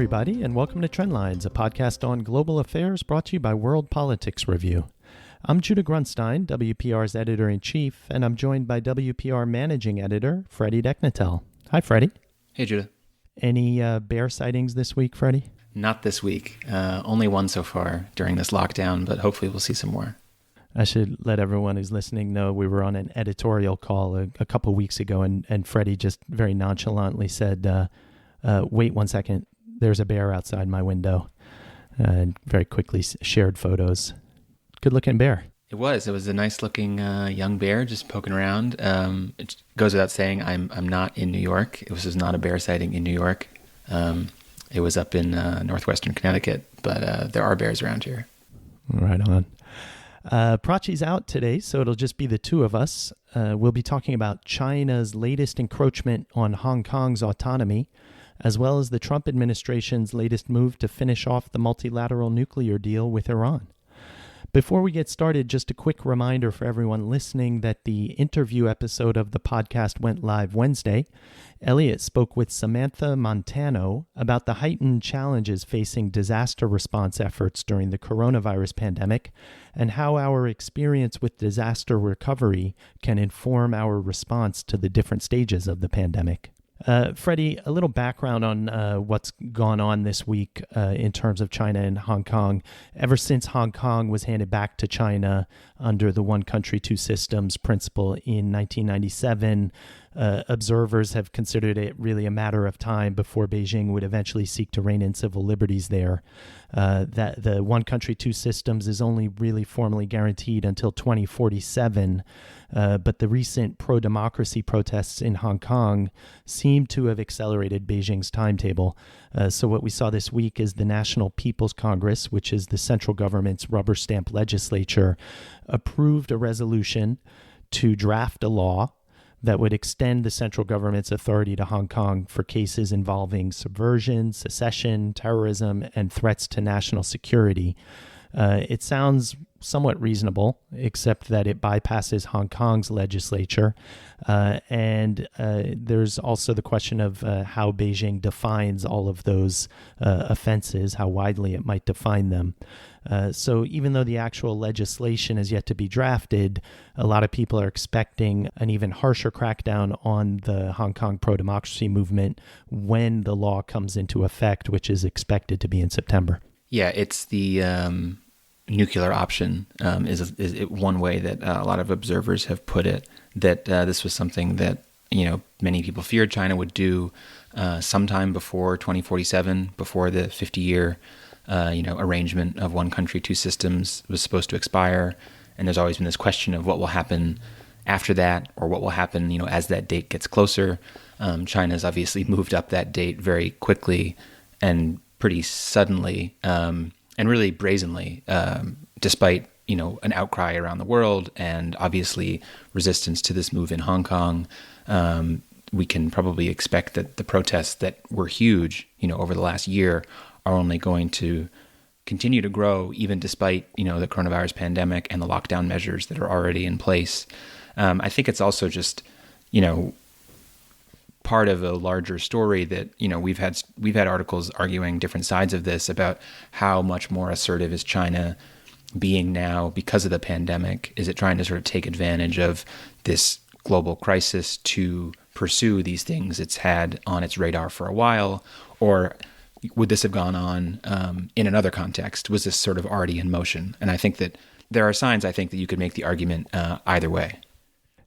everybody, and welcome to Trendlines, a podcast on global affairs brought to you by World Politics Review. I'm Judah Grunstein, WPR's editor-in-chief, and I'm joined by WPR managing editor, Freddy Deknatel. Hi, Freddy. Hey, Judah. Any bear sightings this week, Freddy? Not this week. Only one so far during this lockdown, but hopefully we'll see some more. I should let everyone who's listening know we were on an editorial call a couple weeks ago, and Freddy just very nonchalantly said, wait 1 second, there's a bear outside my window, and very quickly shared photos. Good-looking bear. It was a nice-looking young bear just poking around. It goes without saying I'm not in New York. It was not a bear sighting in New York. It was up in northwestern Connecticut, but there are bears around here. Right on. Prachi's out today, so it'll just be the two of us. We'll be talking about China's latest encroachment on Hong Kong's autonomy, as well as the Trump administration's latest move to finish off the multilateral nuclear deal with Iran. Before we get started, just a quick reminder for everyone listening that the interview episode of the podcast went live Wednesday. Elliot spoke with Samantha Montano about the heightened challenges facing disaster response efforts during the coronavirus pandemic and how our experience with disaster recovery can inform our response to the different stages of the pandemic. Freddy, a little background on what's gone on this week in terms of China and Hong Kong. Ever since Hong Kong was handed back to China under the one country, two systems principle in 1997, observers have considered it really a matter of time before Beijing would eventually seek to rein in civil liberties there. That the one country, two systems is only really formally guaranteed until 2047. But the recent pro-democracy protests in Hong Kong seem to have accelerated Beijing's timetable. So what we saw this week is the National People's Congress, which is the central government's rubber stamp legislature, approved a resolution to draft a law that would extend the central government's authority to Hong Kong for cases involving subversion, secession, terrorism, and threats to national security. It sounds somewhat reasonable, except that it bypasses Hong Kong's legislature. And there's also the question of how Beijing defines all of those offenses, how widely it might define them. So even though the actual legislation is yet to be drafted, a lot of people are expecting an even harsher crackdown on the Hong Kong pro-democracy movement when the law comes into effect, which is expected to be in September. Yeah, it's the nuclear option is one way that a lot of observers have put it, that this was something that, many people feared China would do sometime before 2047, before the 50-year arrangement of one country, two systems was supposed to expire. And there's always been this question of what will happen after that, or what will happen, as that date gets closer. China's obviously moved up that date very quickly and pretty suddenly, and really brazenly, despite, an outcry around the world and obviously resistance to this move in Hong Kong. We can probably expect that the protests that were huge, over the last year are only going to continue to grow, even despite, the coronavirus pandemic and the lockdown measures that are already in place. I think it's also just, part of a larger story that, we've had articles arguing different sides of this about how much more assertive is China being now because of the pandemic. Is it trying to sort of take advantage of this global crisis to pursue these things it's had on its radar for a while? Or would this have gone on in another context? Was this sort of already in motion? And I think that there are signs, I think, that you could make the argument either way.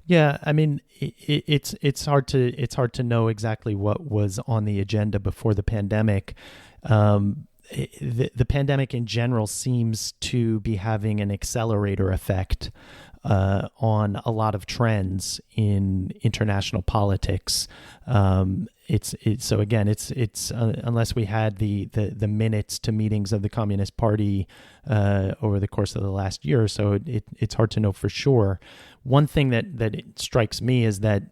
Yeah, I mean, it's hard to know exactly what was on the agenda before the pandemic. The pandemic in general seems to be having an accelerator effect on a lot of trends in international politics. It's unless we had the minutes to meetings of the Communist Party over the course of the last year or so, it's hard to know for sure. One thing that it strikes me is that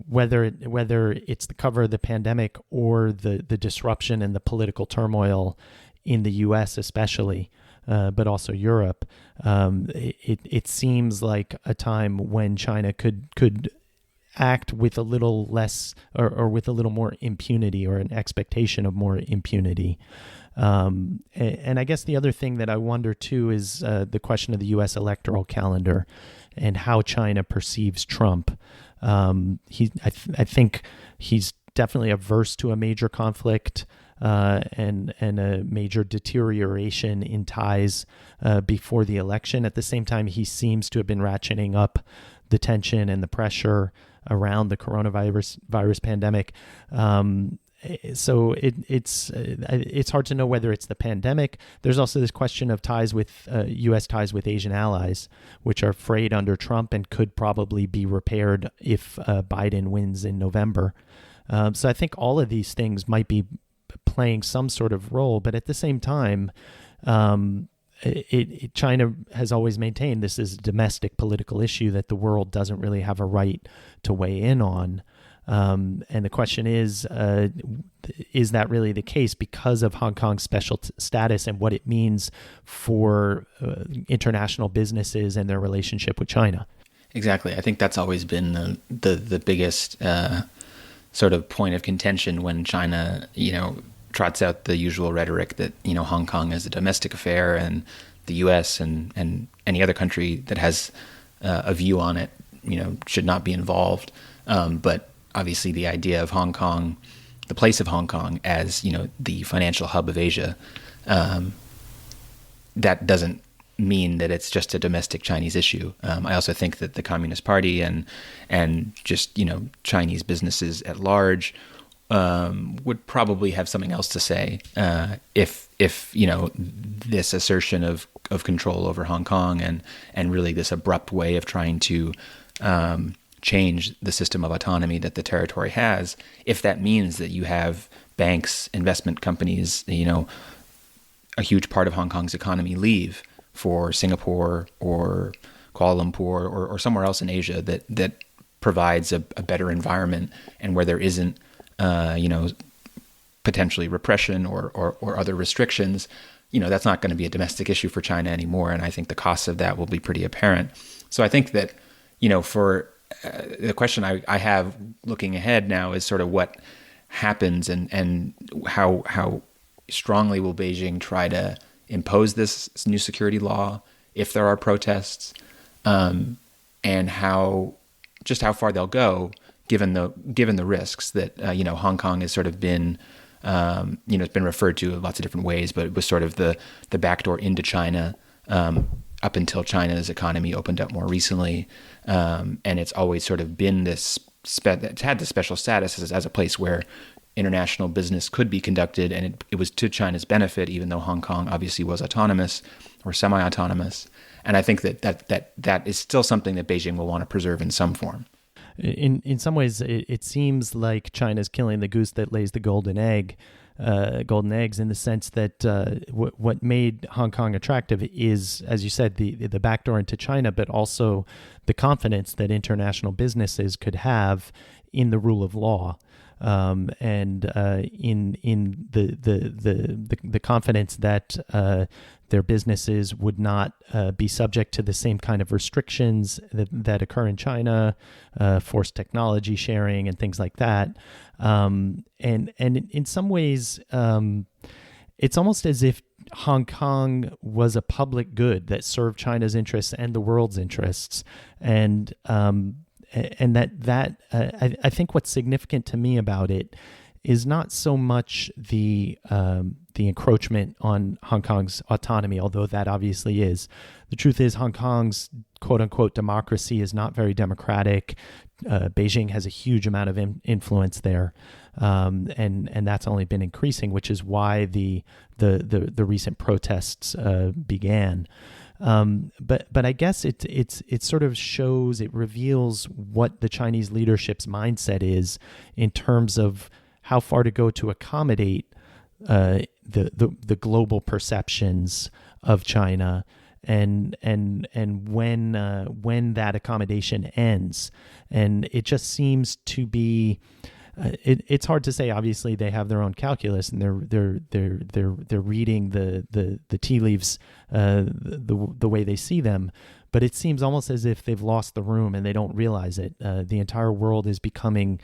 whether it's the cover of the pandemic or the disruption and the political turmoil in the U.S. especially, but also Europe, it seems like a time when China could act with a little less or with a little more impunity, or an expectation of more impunity. And I guess the other thing that I wonder too is the question of the U.S. electoral calendar and how China perceives Trump. I think he's definitely averse to a major conflict and a major deterioration in ties before the election. At the same time, he seems to have been ratcheting up the tension and the pressure around the coronavirus pandemic. So it's hard to know whether it's the pandemic. There's also this question of ties with U.S. ties with Asian allies, which are frayed under Trump and could probably be repaired if Biden wins in November. So I think all of these things might be playing some sort of role, but at the same time, China has always maintained this is a domestic political issue that the world doesn't really have a right to weigh in on. And the question is that really the case because of Hong Kong's special status and what it means for international businesses and their relationship with China? Exactly. I think that's always been the biggest sort of point of contention when China, trots out the usual rhetoric that, Hong Kong is a domestic affair and the U.S. and any other country that has a view on it, should not be involved. But obviously the idea of Hong Kong, the place of Hong Kong as, the financial hub of Asia, that doesn't mean that it's just a domestic Chinese issue. I also think that the Communist Party and just, Chinese businesses at large would probably have something else to say if this assertion of control over Hong Kong and really this abrupt way of trying to change the system of autonomy that the territory has, if that means that you have banks, investment companies, a huge part of Hong Kong's economy leave for Singapore or Kuala Lumpur or somewhere else in Asia that provides a better environment and where there isn't potentially repression or other restrictions, that's not going to be a domestic issue for China anymore. And I think the costs of that will be pretty apparent. So I think that, for the question I have looking ahead now is sort of what happens and how strongly will Beijing try to impose this new security law if there are protests, and how far they'll go given the risks that Hong Kong has sort of been it's been referred to in lots of different ways, but it was sort of the backdoor into China up until China's economy opened up more recently, and it's always sort of been this it's had this special status as a place where international business could be conducted, and it was to China's benefit, even though Hong Kong obviously was autonomous or semi-autonomous. And I think that is still something that Beijing will want to preserve in some form. In some ways, it seems like China's killing the goose that lays the golden eggs, in the sense that what made Hong Kong attractive is, as you said, the backdoor into China, but also the confidence that international businesses could have in the rule of law. And in the confidence that their businesses would not be subject to the same kind of restrictions that occur in China, forced technology sharing and things like that. And in some ways, it's almost as if Hong Kong was a public good that served China's interests and the world's interests. And I think what's significant to me about it is not so much the encroachment on Hong Kong's autonomy, although that obviously is. The truth is Hong Kong's quote-unquote democracy is not very democratic. Beijing has a huge amount of influence there, and that's only been increasing, which is why the recent protests began. But I guess it sort of shows, it reveals what the Chinese leadership's mindset is in terms of how far to go to accommodate the global perceptions of China, and when that accommodation ends. And it just seems to be it's hard to say. Obviously, they have their own calculus, and they're reading the tea leaves the way they see them. but it seems almost as if they've lost the room and they don't realize it. The entire world is becoming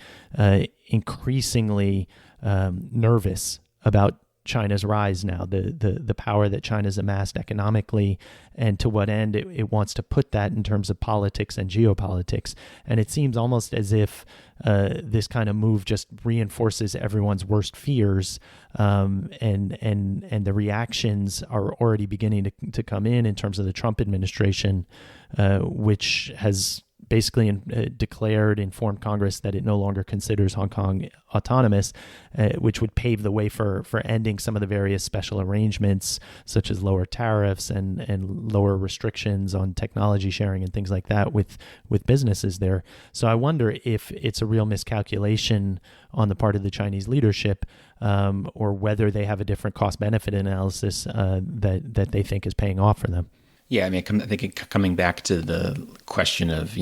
increasingly nervous about China's rise now, the power that China's amassed economically, and to what end it wants to put that in terms of politics and geopolitics. And it seems almost as if this kind of move just reinforces everyone's worst fears, and the reactions are already beginning to come in terms of the Trump administration, which has basically declared, informed Congress that it no longer considers Hong Kong autonomous, which would pave the way for ending some of the various special arrangements, such as lower tariffs and lower restrictions on technology sharing and things like that with businesses there. So I wonder if it's a real miscalculation on the part of the Chinese leadership, or whether they have a different cost-benefit analysis that they think is paying off for them. Yeah, I mean, I think coming back to the question of,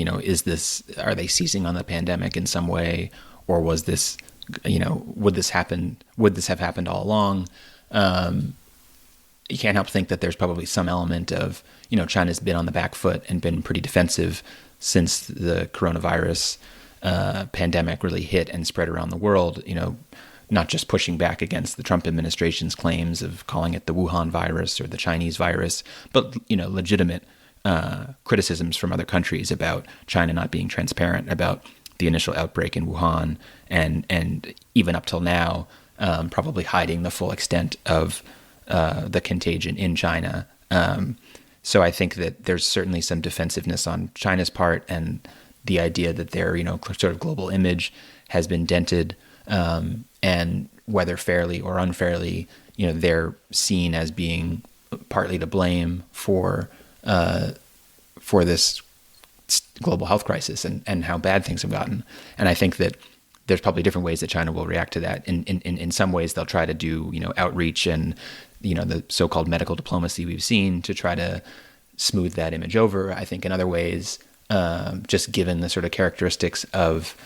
are they seizing on the pandemic in some way, or was this, would this have happened all along? You can't help think that there's probably some element of, China's been on the back foot and been pretty defensive since the coronavirus pandemic really hit and spread around the world, not just pushing back against the Trump administration's claims of calling it the Wuhan virus or the Chinese virus, but, legitimate criticisms from other countries about China not being transparent about the initial outbreak in Wuhan, and even up till now, probably hiding the full extent of the contagion in China. So I think that there's certainly some defensiveness on China's part, and the idea that their, sort of global image has been dented, and whether fairly or unfairly, they're seen as being partly to blame for this global health crisis and how bad things have gotten. And I think that there's probably different ways that China will react to that. In some ways, they'll try to do outreach and the so-called medical diplomacy we've seen to try to smooth that image over. I think in other ways, just given the sort of characteristics of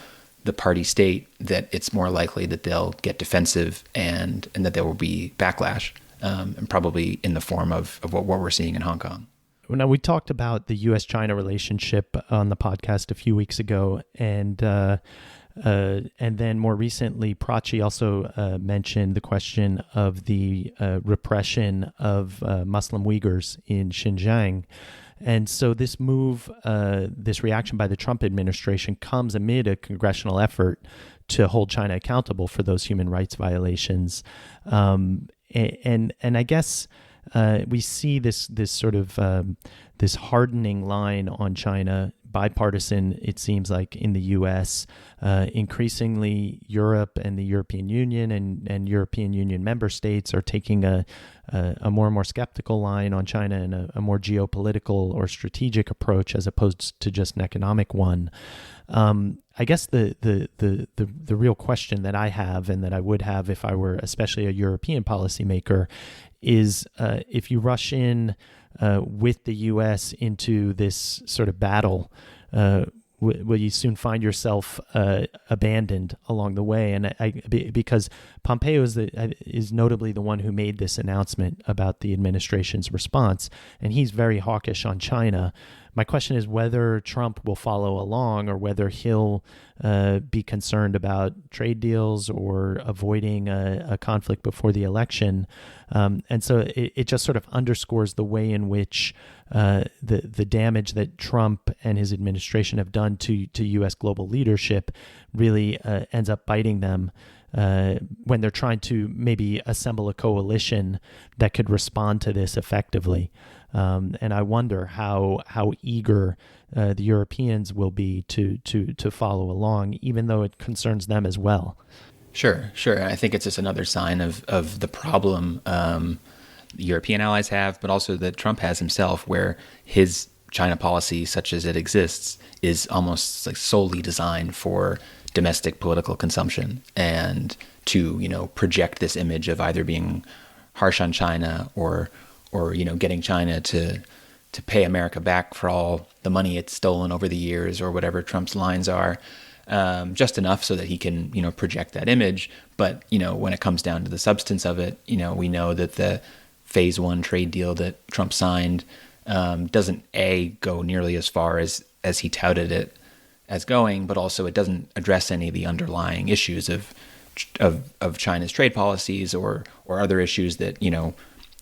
the party state, that it's more likely that they'll get defensive and that there will be backlash, and probably in the form of what we're seeing in Hong Kong. Now, we talked about the U.S. China relationship on the podcast a few weeks ago, and then more recently, Prachi also mentioned the question of the repression of Muslim Uyghurs in Xinjiang. And so this move, this reaction by the Trump administration comes amid a congressional effort to hold China accountable for those human rights violations. And I guess we see this sort of this hardening line on China, bipartisan, it seems like, in the U.S. Increasingly, Europe and the European Union and European Union member states are taking a more and more skeptical line on China and a more geopolitical or strategic approach as opposed to just an economic one. I guess the real question that I have, and that I would have if I were especially a European policymaker, is if you rush in with the U.S. into this sort of battle, will you soon find yourself abandoned along the way? And because Pompeo is notably the one who made this announcement about the administration's response, and he's very hawkish on China. My question is whether Trump will follow along, or whether he'll be concerned about trade deals or avoiding a conflict before the election. And so it just sort of underscores the way in which the damage that Trump and his administration have done to U.S. global leadership really ends up biting them when they're trying to maybe assemble a coalition that could respond to this effectively. And I wonder how eager the Europeans will be to follow along, even though it concerns them as well. Sure. I think it's just another sign of the problem European allies have, but also that Trump has himself, where his China policy, such as it exists, is almost like solely designed for domestic political consumption, and to project this image of either being harsh on China or getting China to pay America back for all the money it's stolen over the years, or whatever Trump's lines are, just enough so that he can project that image. But when it comes down to the substance of it, we know that the Phase 1 trade deal that Trump signed doesn't go nearly as far as he touted it as going, but also it doesn't address any of the underlying issues of China's trade policies or other issues that,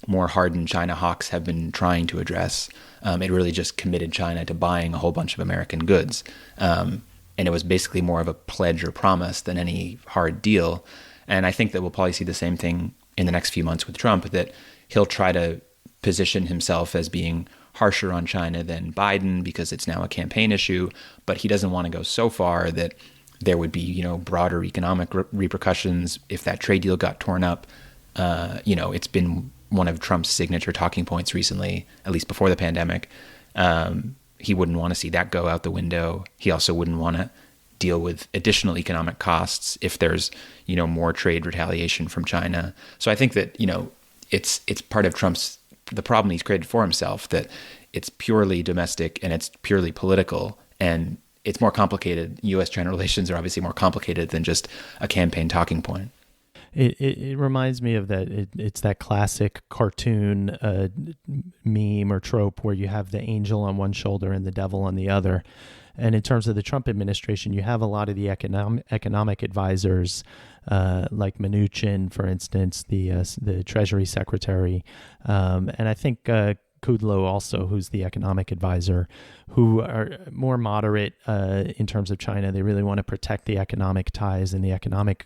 more hardened China hawks have been trying to address. It really just committed China to buying a whole bunch of American goods. And it was basically more of a pledge or promise than any hard deal. And I think that we'll probably see the same thing in the next few months with Trump, that he'll try to position himself as being harsher on China than Biden because it's now a campaign issue, but he doesn't want to go so far that there would be, broader economic repercussions if that trade deal got torn up. It's been one of Trump's signature talking points recently, at least before the pandemic. He wouldn't want to see that go out the window. He also wouldn't want to deal with additional economic costs if there's, more trade retaliation from China. So I think that, it's part of the problem he's created for himself, that it's purely domestic and it's purely political, and it's more complicated. U.S. China relations are obviously more complicated than just a campaign talking point. It reminds me of that. It's that classic cartoon meme or trope where you have the angel on one shoulder and the devil on the other. And in terms of the Trump administration, you have a lot of the economic advisors, like Mnuchin, for instance, the Treasury Secretary, and I think Kudlow also, who's the economic advisor, who are more moderate in terms of China. They really want to protect the economic ties and the economic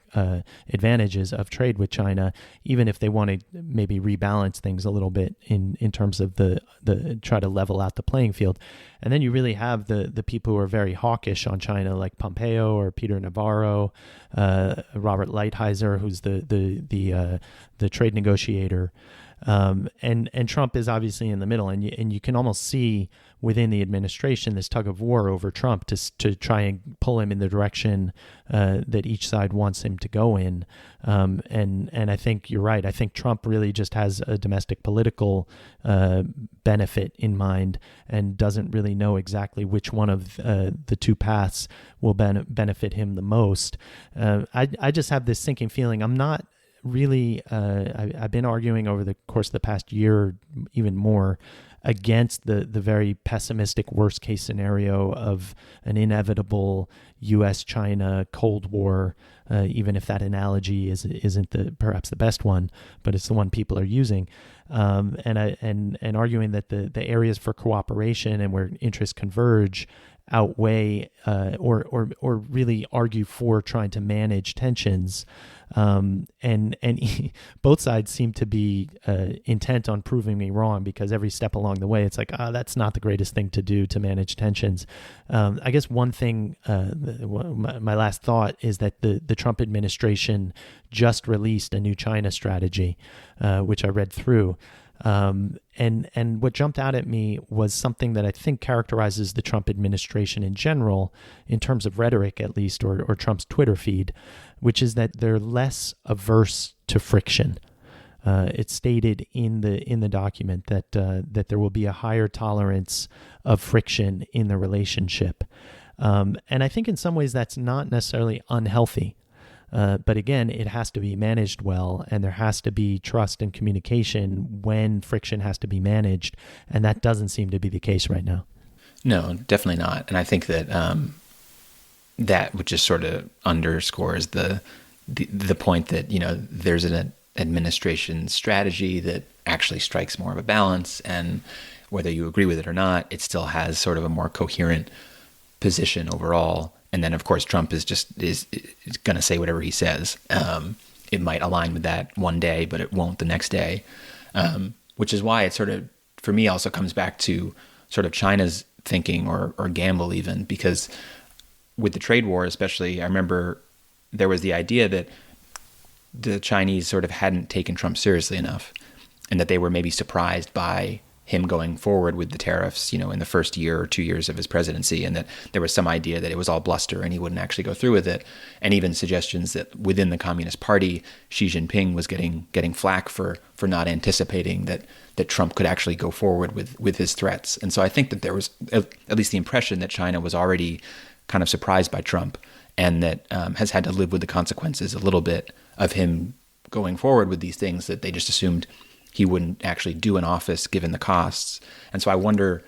advantages of trade with China, even if they want to maybe rebalance things a little bit in terms of the try to level out the playing field. And then you really have the people who are very hawkish on China, like Pompeo or Peter Navarro, Robert Lighthizer, who's the trade negotiator. And Trump is obviously in the middle, and you can almost see within the administration this tug of war over Trump to try and pull him in the direction that each side wants him to go in. And I think you're right. I think Trump really just has a domestic political benefit in mind and doesn't really know exactly which one of the two paths will benefit him the most. I just have this sinking feeling. I'm not really, I've been arguing over the course of the past year, even more, against the very pessimistic worst case scenario of an inevitable U.S. China Cold War, even if that analogy isn't perhaps the best one, but it's the one people are using, and arguing that the areas for cooperation and where interests converge outweigh or really argue for trying to manage tensions. And both sides seem to be intent on proving me wrong, because every step along the way, it's like, that's not the greatest thing to do to manage tensions. I guess one thing, my last thought is that the Trump administration just released a new China strategy, which I read through. And what jumped out at me was something that I think characterizes the Trump administration in general, in terms of rhetoric at least, or Trump's Twitter feed, which is that they're less averse to friction. It's stated in the document that there will be a higher tolerance of friction in the relationship, and I think in some ways that's not necessarily unhealthy. But again, it has to be managed well, and there has to be trust and communication when friction has to be managed, and that doesn't seem to be the case right now. No, definitely not. And I think that that would just sort of underscores the point that, there's an administration strategy that actually strikes more of a balance, and whether you agree with it or not, it still has sort of a more coherent position overall. And then, of course, Trump is going to say whatever he says. It might align with that one day, but it won't the next day, which is why it sort of, for me, also comes back to sort of China's thinking or gamble even, because with the trade war especially, I remember there was the idea that the Chinese sort of hadn't taken Trump seriously enough, and that they were maybe surprised by him going forward with the tariffs, in the first year or 2 years of his presidency, and that there was some idea that it was all bluster and he wouldn't actually go through with it. And even suggestions that within the Communist Party, Xi Jinping was getting flack for not anticipating that Trump could actually go forward with his threats. And so I think that there was at least the impression that China was already kind of surprised by Trump, and that has had to live with the consequences a little bit of him going forward with these things that they just assumed he wouldn't actually do in office given the costs. And so I wonder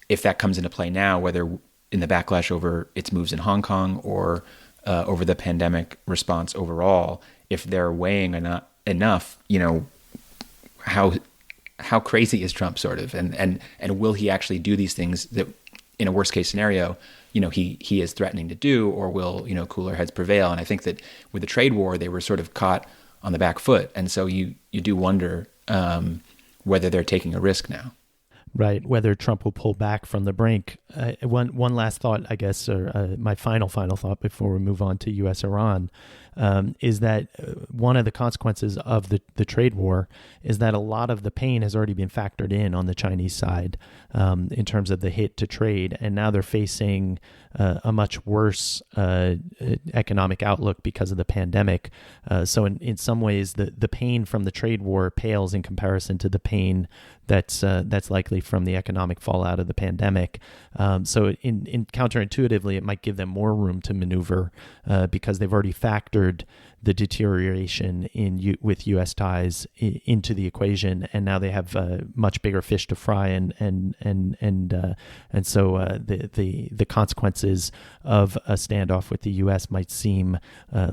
if that comes into play now, whether in the backlash over its moves in Hong Kong or over the pandemic response overall, if they're weighing enough, how crazy is Trump sort of, and will he actually do these things that in a worst case scenario, he is threatening to do, or will, cooler heads prevail? And I think that with the trade war, they were sort of caught on the back foot. And so you do wonder whether they're taking a risk now. Right, whether Trump will pull back from the brink. One last thought, I guess, or my final thought before we move on to U.S. Iran, is that one of the consequences of the trade war is that a lot of the pain has already been factored in on the Chinese side in terms of the hit to trade, and now they're facing a much worse economic outlook because of the pandemic. So in some ways, the pain from the trade war pales in comparison to the pain that's likely from the economic fallout of the pandemic. So in counterintuitively, it might give them more room to maneuver because they've already factored the deterioration with U.S. ties into the equation, and now they have much bigger fish to fry, and so the consequences of a standoff with the U.S. might seem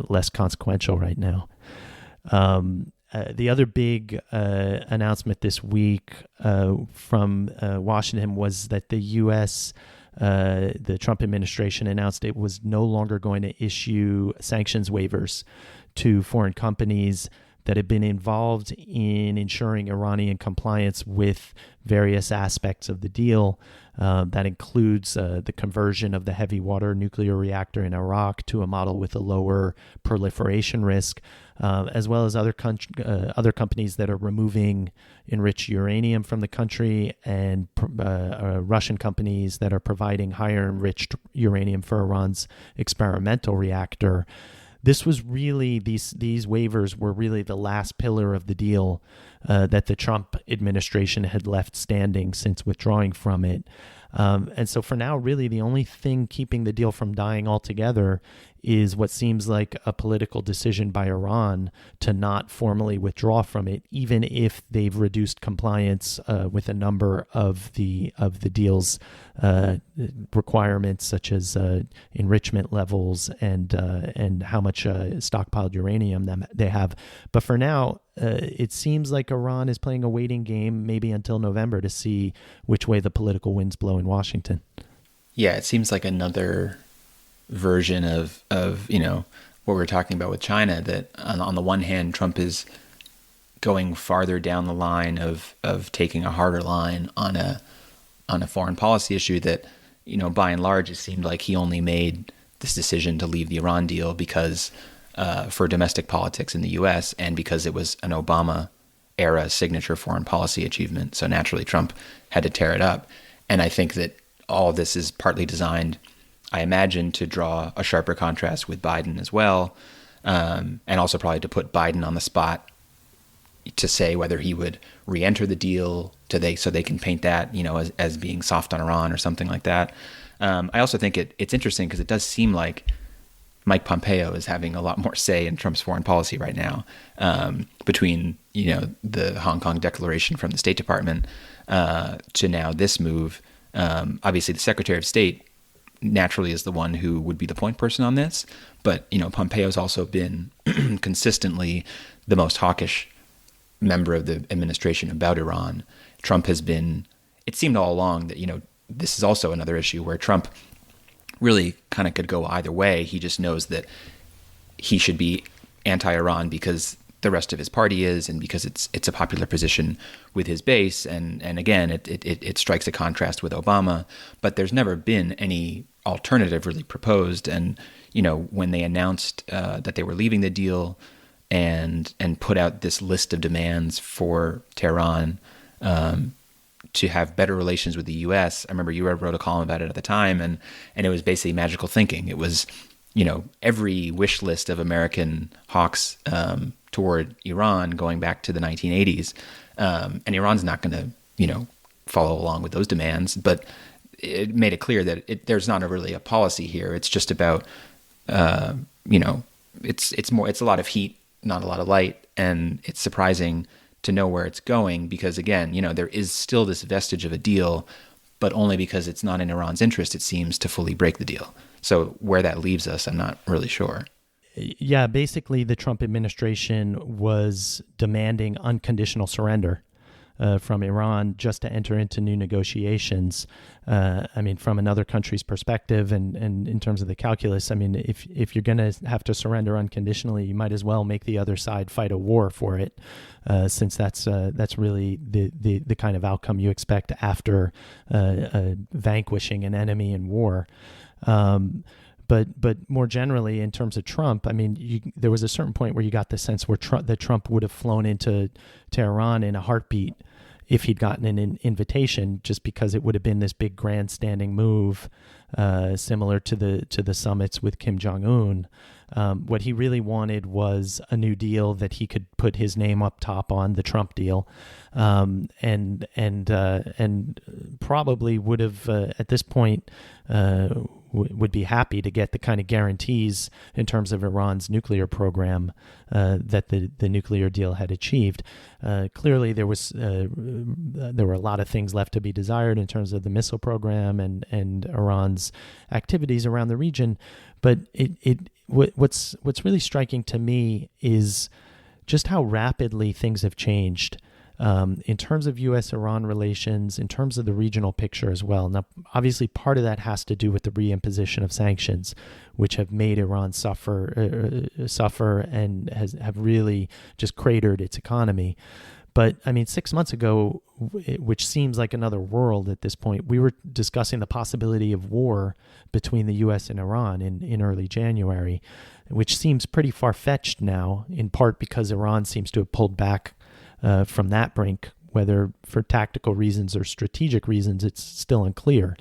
less consequential right now. The other big announcement this week from Washington was that the U.S. The Trump administration announced it was no longer going to issue sanctions waivers to foreign companies that have been involved in ensuring Iranian compliance with various aspects of the deal. That includes the conversion of the heavy water nuclear reactor in Iraq to a model with a lower proliferation risk, as well as other companies that are removing enriched uranium from the country, and Russian companies that are providing higher enriched uranium for Iran's experimental reactor. This was really, these waivers were really the last pillar of the deal that the Trump administration had left standing since withdrawing from it. And so for now, really the only thing keeping the deal from dying altogether is what seems like a political decision by Iran to not formally withdraw from it, even if they've reduced compliance with a number of the deal's requirements, such as enrichment levels and how much stockpiled uranium they have. But for now, it seems like Iran is playing a waiting game, maybe until November, to see which way the political winds blow in Washington. Yeah, it seems like another version of what we're talking about with China, that on the one hand, Trump is going farther down the line of taking a harder line on a foreign policy issue that, by and large, it seemed like he only made this decision to leave the Iran deal because for domestic politics in the U.S. and because it was an Obama era signature foreign policy achievement. So naturally, Trump had to tear it up. And I think that all of this is partly designed, I imagine, to draw a sharper contrast with Biden as well, and also probably to put Biden on the spot to say whether he would re-enter the deal so they can paint that, as being soft on Iran or something like that. I also think it's interesting because it does seem like Mike Pompeo is having a lot more say in Trump's foreign policy right now, between the Hong Kong declaration from the State Department to now this move. Obviously, the Secretary of State naturally is the one who would be the point person on this, but Pompeo's also been consistently the most hawkish member of the administration about Iran. Trump has been, it seemed all along that this is also another issue where Trump really kind of could go either way. He just knows that he should be anti-Iran because the rest of his party is, and because it's a popular position with his base. And again, it strikes a contrast with Obama, but there's never been any alternative really proposed. And, when they announced that they were leaving the deal and put out this list of demands for Tehran to have better relations with the U.S., I remember you wrote a column about it at the time, and it was basically magical thinking. It was, every wish list of American hawks toward Iran going back to the 1980s. And Iran's not going to, follow along with those demands, but it made it clear that there's not really a policy here. It's just about, it's a lot of heat, not a lot of light. And it's surprising to know where it's going, because again, there is still this vestige of a deal, but only because it's not in Iran's interest, it seems, to fully break the deal. So where that leaves us, I'm not really sure. Yeah, basically the Trump administration was demanding unconditional surrender from Iran just to enter into new negotiations. From another country's perspective and in terms of the calculus, if you're going to have to surrender unconditionally, you might as well make the other side fight a war for it, since that's really the kind of outcome you expect after vanquishing an enemy in war. But more generally, in terms of Trump, there was a certain point where you got the sense where that Trump would have flown into Tehran in a heartbeat if he'd gotten an invitation, just because it would have been this big grandstanding move, similar to the summits with Kim Jong-un. What he really wanted was a new deal that he could put his name up top on, the Trump deal, and probably would have at this point would be happy to get the kind of guarantees in terms of Iran's nuclear program that the nuclear deal had achieved. Clearly, there were a lot of things left to be desired in terms of the missile program and Iran's activities around the region. But what's really striking to me is just how rapidly things have changed. In terms of U.S.-Iran relations, in terms of the regional picture as well. Now, obviously, part of that has to do with the reimposition of sanctions, which have made Iran suffer and have really just cratered its economy. But 6 months ago, which seems like another world at this point, we were discussing the possibility of war between the U.S. and Iran in early January, which seems pretty far-fetched now, in part because Iran seems to have pulled back from that brink, whether for tactical reasons or strategic reasons, it's still unclear.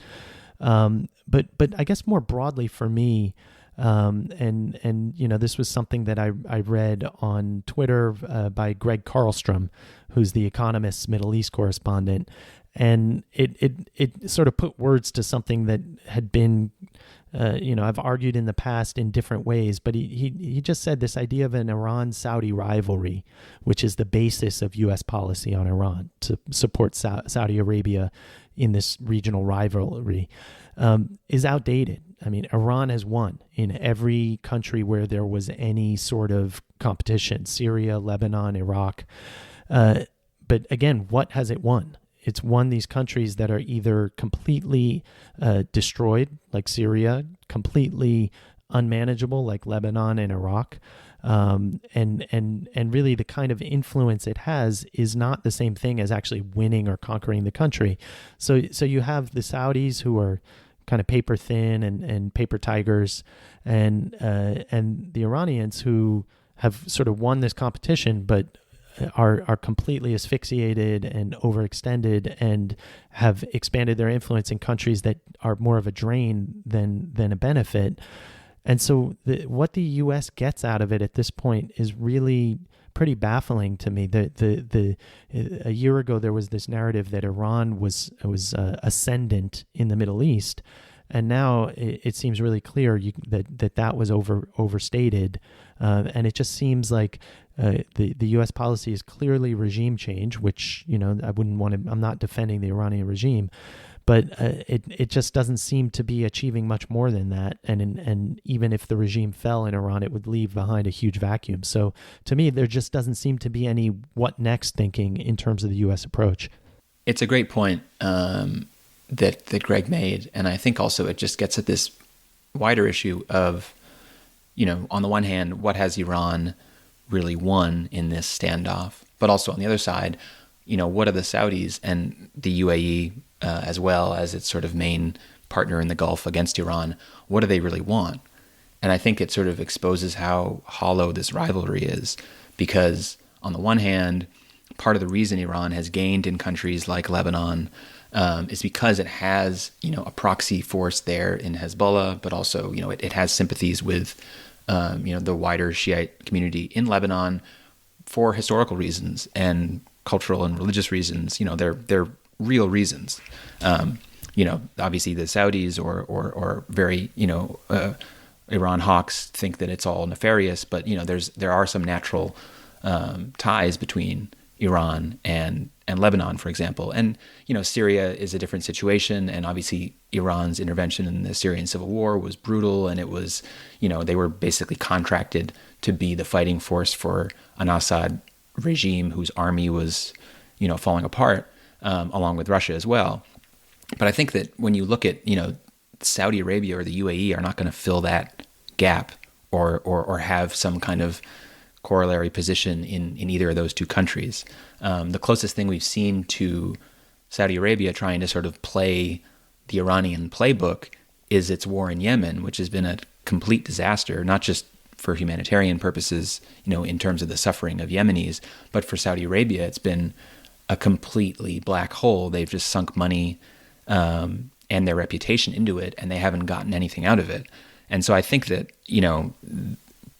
But I guess more broadly for me, this was something that I read on Twitter by Greg Carlstrom, who's the Economist's Middle East correspondent, and it sort of put words to something that had been I've argued in the past in different ways, but he just said this idea of an Iran-Saudi rivalry, which is the basis of U.S. policy on Iran to support Saudi Arabia in this regional rivalry, is outdated. Iran has won in every country where there was any sort of competition: Syria, Lebanon, Iraq. But again, what has it won? It's won these countries that are either completely destroyed, like Syria, completely unmanageable, like Lebanon and Iraq, and really the kind of influence it has is not the same thing as actually winning or conquering the country. So you have the Saudis, who are kind of paper thin and paper tigers, and the Iranians, who have sort of won this competition, but are completely asphyxiated and overextended and have expanded their influence in countries that are more of a drain than a benefit. And so what the U.S. gets out of it at this point is really pretty baffling to me. A year ago, there was this narrative that Iran was ascendant in the Middle East, and now it seems really clear that was overstated, and it just seems like the U.S. policy is clearly regime change, which I wouldn't want to. I'm not defending the Iranian regime, but it just doesn't seem to be achieving much more than that. And even if the regime fell in Iran, it would leave behind a huge vacuum. So to me, there just doesn't seem to be any what next thinking in terms of the U.S. approach. It's a great point that Greg made, and I think also it just gets at this wider issue of, on the one hand, what has Iran really won in this standoff, but also on the other side, what are the Saudis and the UAE, as well as its sort of main partner in the Gulf against Iran, what do they really want? And I think it sort of exposes how hollow this rivalry is, because on the one hand, part of the reason Iran has gained in countries like Lebanon is because it has, a proxy force there in Hezbollah, but also, it has sympathies with the wider Shiite community in Lebanon for historical reasons and cultural and religious reasons. They're real reasons. Obviously the Saudis or very, Iran hawks think that it's all nefarious, but there are some natural ties between Iran and Lebanon, for example. And, Syria is a different situation. And obviously Iran's intervention in the Syrian civil war was brutal. And it was, they were basically contracted to be the fighting force for an Assad regime whose army was, falling apart, along with Russia as well. But I think that when you look at, Saudi Arabia or the UAE are not going to fill that gap or have some kind of corollary position in either of those two countries. The closest thing we've seen to Saudi Arabia trying to sort of play the Iranian playbook is its war in Yemen, which has been a complete disaster, not just for humanitarian purposes, in terms of the suffering of Yemenis, but for Saudi Arabia, it's been a completely black hole. They've just sunk money and their reputation into it, and they haven't gotten anything out of it. And so I think that,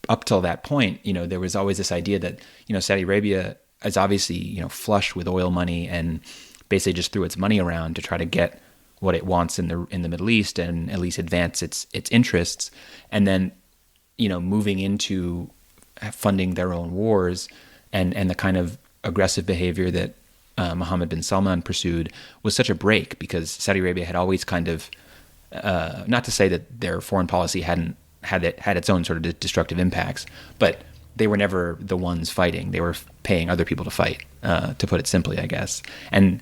up till that point, there was always this idea that, Saudi Arabia is obviously, flush with oil money and basically just threw its money around to try to get what it wants in the Middle East and at least advance its interests. And then, moving into funding their own wars and the kind of aggressive behavior that Mohammed bin Salman pursued was such a break, because Saudi Arabia had always kind of, not to say that their foreign policy hadn't had its own sort of destructive impacts, but they were never the ones fighting. They were paying other people to fight, to put it simply, I guess. And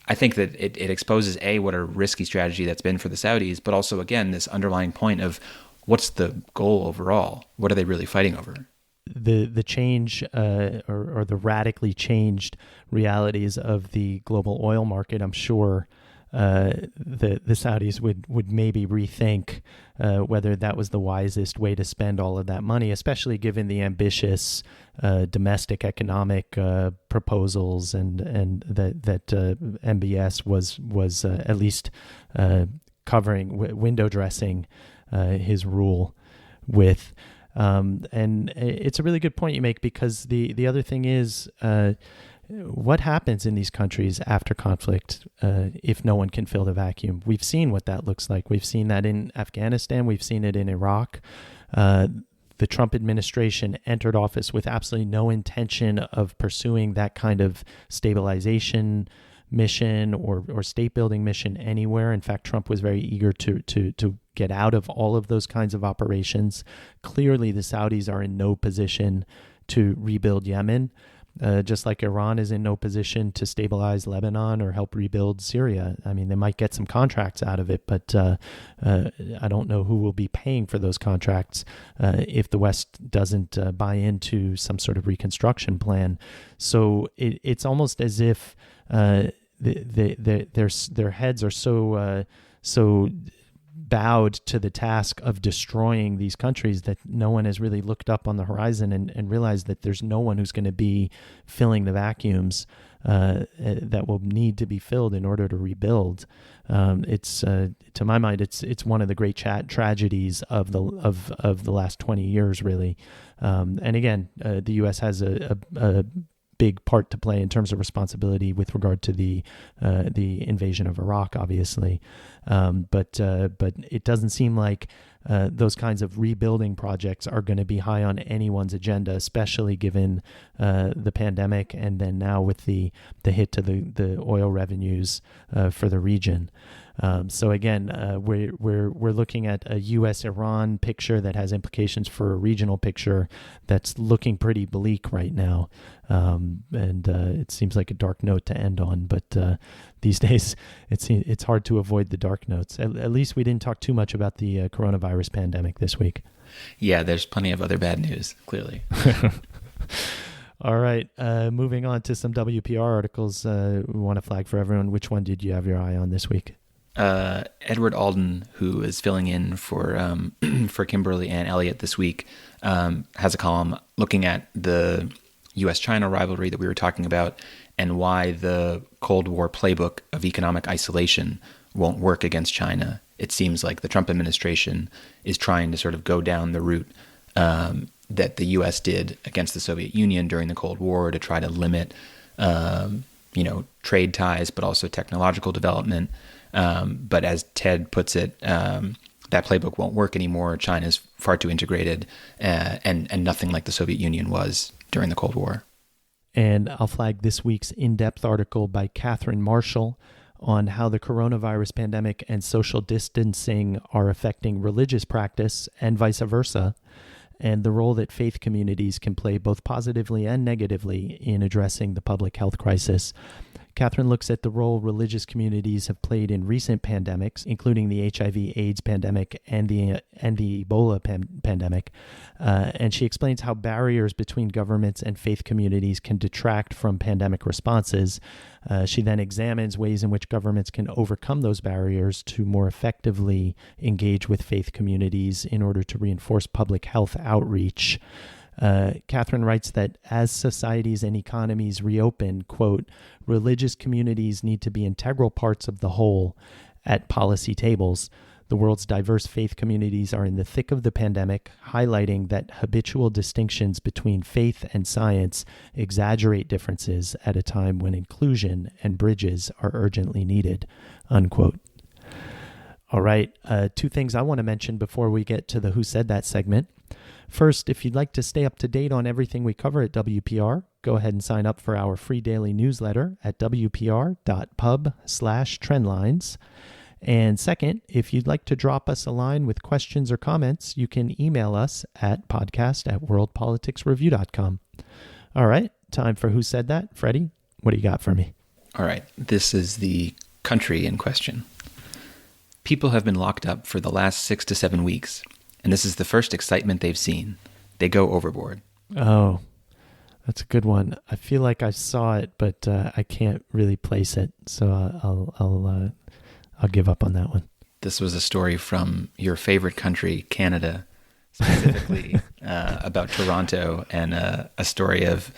I think that it exposes, what a risky strategy that's been for the Saudis, but also, again, this underlying point of what's the goal overall? What are they really fighting over? The change or the radically changed realities of the global oil market, I'm sure the Saudis would maybe rethink whether that was the wisest way to spend all of that money, especially given the ambitious domestic economic proposals and that MBS was at least covering, window dressing his rule with. And it's a really good point you make, because the other thing is, what happens in these countries after conflict if no one can fill the vacuum? We've seen what that looks like. We've seen that in Afghanistan. We've seen it in Iraq. The Trump administration entered office with absolutely no intention of pursuing that kind of stabilization mission or state building mission anywhere. In fact, Trump was very eager to get out of all of those kinds of operations. Clearly, the Saudis are in no position to rebuild Yemen, just like Iran is in no position to stabilize Lebanon or help rebuild Syria. I mean, they might get some contracts out of it, but I don't know who will be paying for those contracts if the West doesn't buy into some sort of reconstruction plan. So it's almost as if their heads are so bowed to the task of destroying these countries that no one has really looked up on the horizon and realized that there's no one who's going to be filling the vacuums that will need to be filled in order to rebuild. It's to my mind, it's one of the great tragedies of the last 20 years, really. And again, the U.S. has a big part to play in terms of responsibility with regard to the invasion of Iraq, obviously. But it doesn't seem like those kinds of rebuilding projects are going to be high on anyone's agenda, especially given the pandemic and then now with the hit to the oil revenues for the region. So again, we're looking at a U.S.-Iran picture that has implications for a regional picture that's looking pretty bleak right now, and it seems like a dark note to end on. But these days, it's hard to avoid the dark notes. At least we didn't talk too much about the coronavirus pandemic this week. Yeah, there's plenty of other bad news, clearly. All right, moving on to some WPR articles. We want to flag for everyone. Which one did you have your eye on this week? Edward Alden, who is filling in for for Kimberly and Elliot this week, has a column looking at the U.S. China rivalry that we were talking about and why the Cold War playbook of economic isolation won't work against China. It seems like the Trump administration is trying to sort of go down the route that the U.S. did against the Soviet Union during the Cold War to try to limit, trade ties, but also technological development. But as Ted puts it, that playbook won't work anymore. China's far too integrated and nothing like the Soviet Union was during the Cold War. And I'll flag this week's in-depth article by Catherine Marshall on how the coronavirus pandemic and social distancing are affecting religious practice and vice versa, and the role that faith communities can play both positively and negatively in addressing the public health crisis. Catherine looks at the role religious communities have played in recent pandemics, including the HIV/AIDS pandemic and the Ebola pandemic, and she explains how barriers between governments and faith communities can detract from pandemic responses. She then examines ways in which governments can overcome those barriers to more effectively engage with faith communities in order to reinforce public health outreach. Catherine writes that as societies and economies reopen, quote, religious communities need to be integral parts of the whole at policy tables. The world's diverse faith communities are in the thick of the pandemic, highlighting that habitual distinctions between faith and science exaggerate differences at a time when inclusion and bridges are urgently needed, unquote. All right, two things I want to mention before we get to the Who Said That segment. First, if you'd like to stay up to date on everything we cover at WPR, go ahead and sign up for our free daily newsletter at wpr.pub/trendlines. And second, if you'd like to drop us a line with questions or comments, you can email us at podcast@worldpoliticsreview.com. All right, time for Who Said That? Freddy, what do you got for me? All right, this is the country in question. People have been locked up for the last 6 to 7 weeks, and this is the first excitement they've seen. They go overboard. Oh, that's a good one. I feel like I saw it, but I can't really place it, so I'll give up on that one. This was a story from your favorite country, Canada, specifically about Toronto, and a story of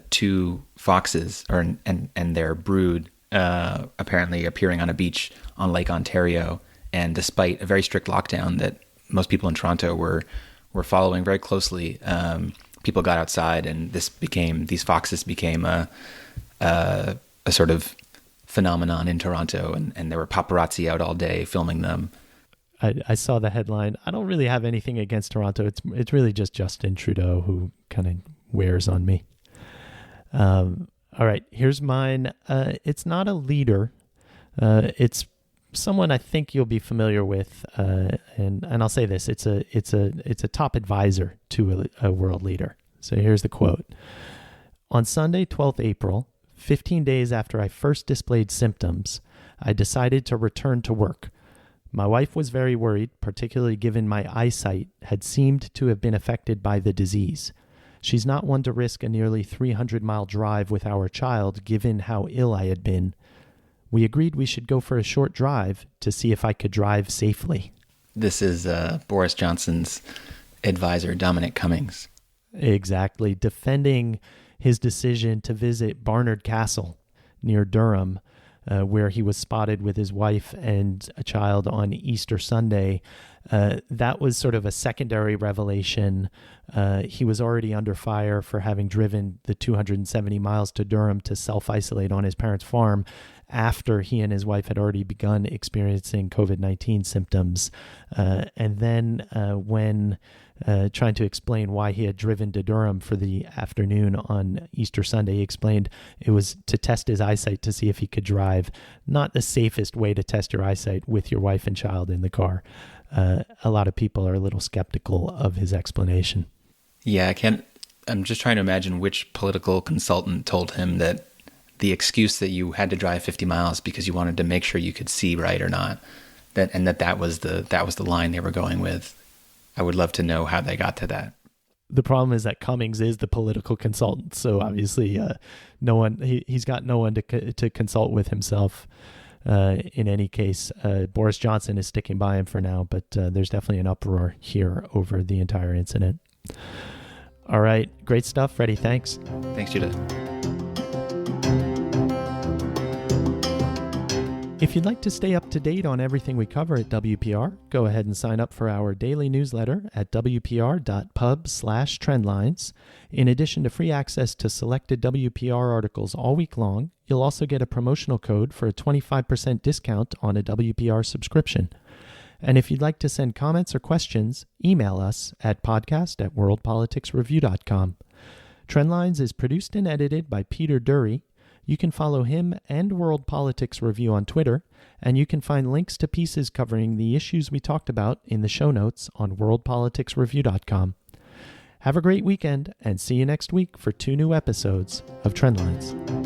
two foxes and their brood apparently appearing on a beach on Lake Ontario. And despite a very strict lockdown that most people in Toronto were following very closely, people got outside, and these foxes became a sort of phenomenon in Toronto, and there were paparazzi out all day filming them. I saw the headline. I don't really have anything against Toronto. It's really just Justin Trudeau who kind of wears on me. All right, here's mine. It's not a leader. It's someone I think you'll be familiar with, and I'll say this: it's a top advisor to a world leader. So here's the quote: "On Sunday, 12th April, 15 days after I first displayed symptoms, I decided to return to work. My wife was very worried, particularly given my eyesight had seemed to have been affected by the disease. She's not one to risk a nearly 300-mile drive with our child, given how ill I had been. We agreed we should go for a short drive to see if I could drive safely." This is Boris Johnson's advisor, Dominic Cummings. Exactly, defending his decision to visit Barnard Castle near Durham, where he was spotted with his wife and a child on Easter Sunday. That was sort of a secondary revelation. He was already under fire for having driven the 270 miles to Durham to self-isolate on his parents' farm after he and his wife had already begun experiencing COVID-19 symptoms. And then when trying to explain why he had driven to Durham for the afternoon on Easter Sunday, he explained it was to test his eyesight to see if he could drive. Not the safest way to test your eyesight with your wife and child in the car. A lot of people are a little skeptical of his explanation. Yeah, I'm just trying to imagine which political consultant told him that the excuse that you had to drive 50 miles because you wanted to make sure you could see right or not, that was the line they were going with. I would love to know how they got to that. The problem is that Cummings is the political consultant, so obviously he's got no one to consult with himself. In any case, Boris Johnson is sticking by him for now, but there's definitely an uproar here over the entire incident. All right, great stuff, Freddy. Thanks. Thanks, Judah. If you'd like to stay up to date on everything we cover at WPR, go ahead and sign up for our daily newsletter at wpr.pub/trendlines. In addition to free access to selected WPR articles all week long, you'll also get a promotional code for a 25% discount on a WPR subscription. And if you'd like to send comments or questions, email us at podcast@worldpoliticsreview.com. Trendlines is produced and edited by Peter Dury. You can follow him and World Politics Review on Twitter, and you can find links to pieces covering the issues we talked about in the show notes on worldpoliticsreview.com. Have a great weekend, and see you next week for 2 new episodes of Trendlines.